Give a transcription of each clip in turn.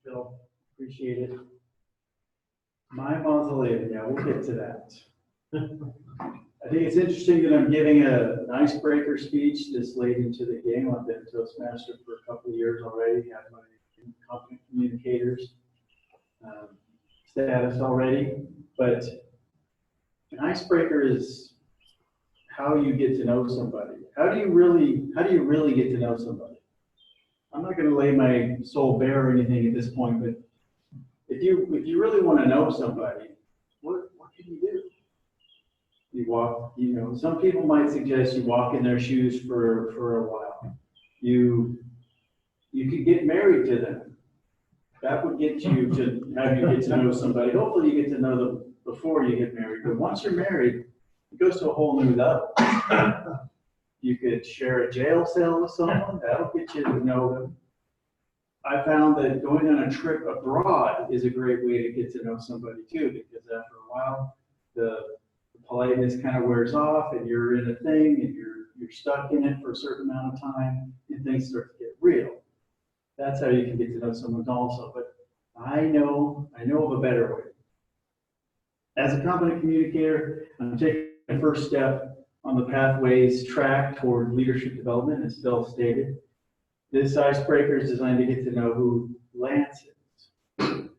Bill. Appreciate it. My mausoleum, yeah, we'll get to that. I think it's interesting that I'm giving an icebreaker speech this late into the game. I've been a Toastmaster for a couple of years already, have my confident communicators status already, but an icebreaker is how you get to know somebody. How do you really get to know somebody? I'm not going to lay my soul bare or anything at this point, but if you really want to know somebody, what can you do? You walk, some people might suggest you walk in their shoes for a while. You could get married to them. That would get you to have you get to know somebody. Hopefully you get to know them before you get married. But once you're married, it goes to a whole new level. You could share a jail cell with someone. That'll get you to know them. I found that going on a trip abroad is a great way to get to know somebody too, because after a while, the politeness kind of wears off, and you're in a thing, and you're stuck in it for a certain amount of time, and things start to get real. That's how you can get to know someone also. But I know of a better way. As a competent communicator, I'm taking the first step on the pathways track toward leadership development, as Phil stated. This icebreaker is designed to get to know who Lance is.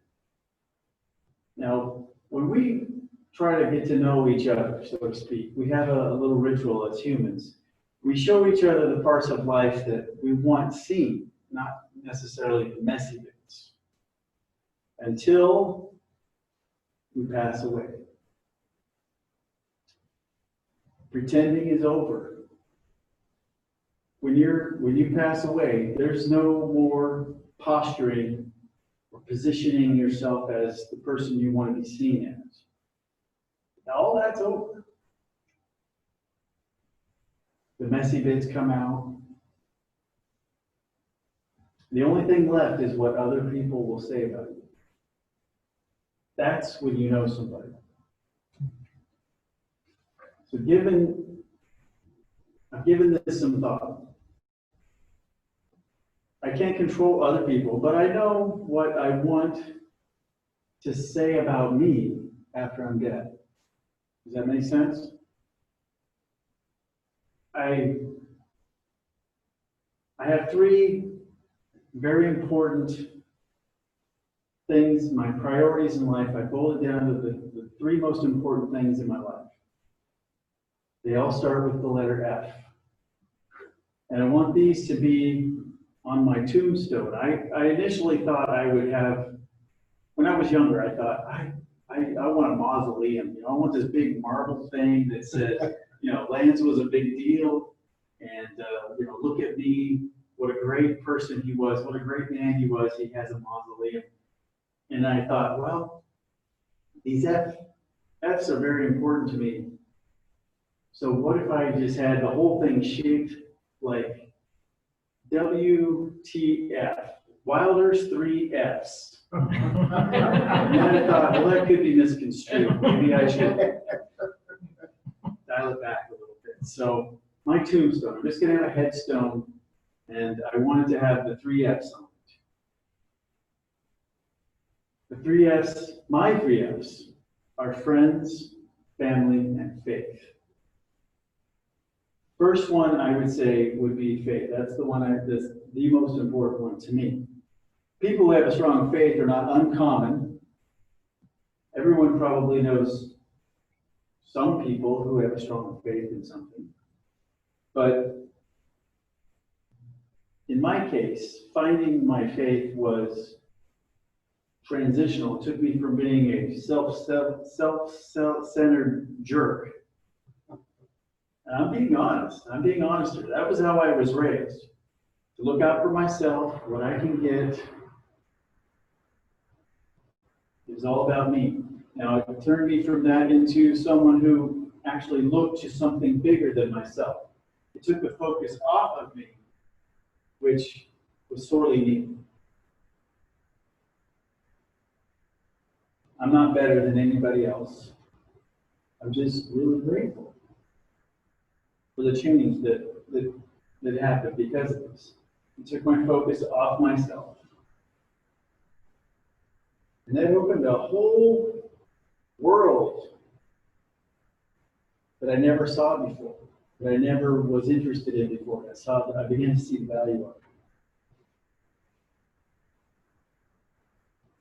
Now, when we try to get to know each other, so to speak, we have a little ritual as humans. We show each other the parts of life that we want seen, not necessarily the messy bits, until we pass away. Pretending is over. When you pass away, there's no more posturing or positioning yourself as the person you want to be seen as. Now, all that's over. The messy bits come out. The only thing left is what other people will say about you. That's when you know somebody. So I've given this some thought. I can't control other people, but I know what I want to say about me after I'm dead. Does that make sense? I have three very important things, my priorities in life. I boiled it down to the three most important things in my life. They all start with the letter F. And I want these to be on my tombstone. I initially thought I would have, when I was younger, I thought, I want a mausoleum. I want this big marble thing that says, Lance was a big deal. And, look at me. What a great person he was. What a great man he was. He has a mausoleum. And I thought, well, these F's are very important to me. So what if I just had the whole thing shaped like WTF, Wilder's 3 F's. And then I thought, well, that could be misconstrued. Maybe I should dial it back a little bit. So my tombstone, I'm just going to have a headstone, and I wanted to have the 3 F's on it. The 3 F's, my 3 F's, are friends, family, and faith. First one I would say would be faith. That's the one that's the most important one to me. People who have a strong faith are not uncommon. Everyone probably knows some people who have a strong faith in something. But in my case, finding my faith was transitional. It took me from being a self-centered jerk. And I'm being honest. I'm being honest here. That was how I was raised. To look out for myself, what I can get. It was all about me. Now, it turned me from that into someone who actually looked to something bigger than myself. It took the focus off of me, which was sorely needed. I'm not better than anybody else. I'm just really grateful for the change that happened because of this. It took my focus off myself. And that opened a whole world that I never saw before, that I never was interested in before. I began to see the value of it.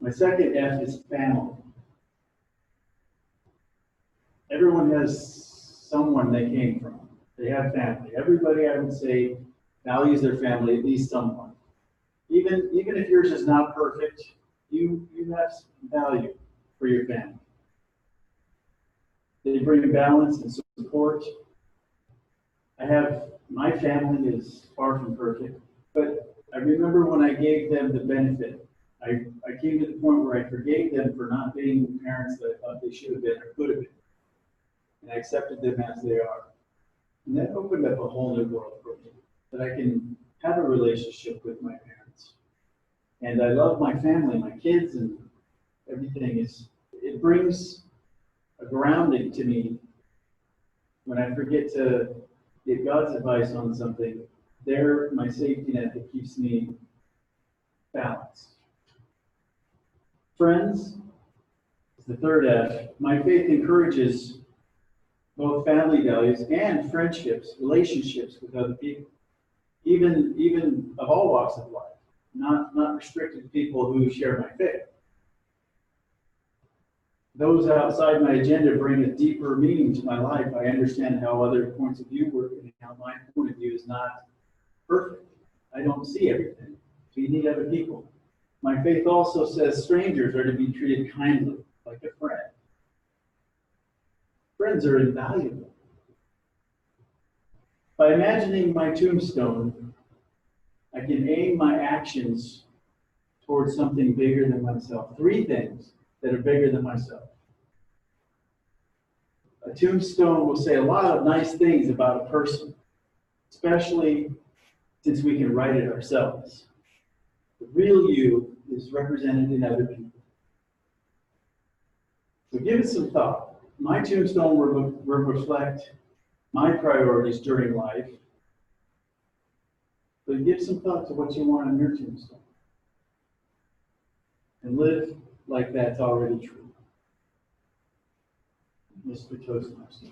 My second F is family. Everyone has someone they came from. They have family. Everybody, I would say, values their family, at least someone. Even if yours is not perfect, you have value for your family. They bring balance and support. My family is far from perfect, but I remember when I gave them the benefit. I came to the point where I forgave them for not being the parents that I thought they should have been or could have been. And I accepted them as they are. And that opened up a whole new world for me, that I can have a relationship with my parents. And I love my family, my kids, and everything it brings a grounding to me when I forget to get God's advice on something. They're my safety net that keeps me balanced. Friends is the third F. My faith encourages both family values and friendships, relationships with other people, even of all walks of life, not restricted to people who share my faith. Those outside my agenda bring a deeper meaning to my life. I understand how other points of view work and how my point of view is not perfect. I don't see everything, so you need other people. My faith also says strangers are to be treated kindly, like a friend. Friends are invaluable. By imagining my tombstone, I can aim my actions towards something bigger than myself. Three things that are bigger than myself. A tombstone will say a lot of nice things about a person, especially since we can write it ourselves. The real you is represented in other people. So give it some thought. My tombstone will reflect my priorities during life. But give some thought to what you want on your tombstone. And live like that's already true. Mr. Toastmaster.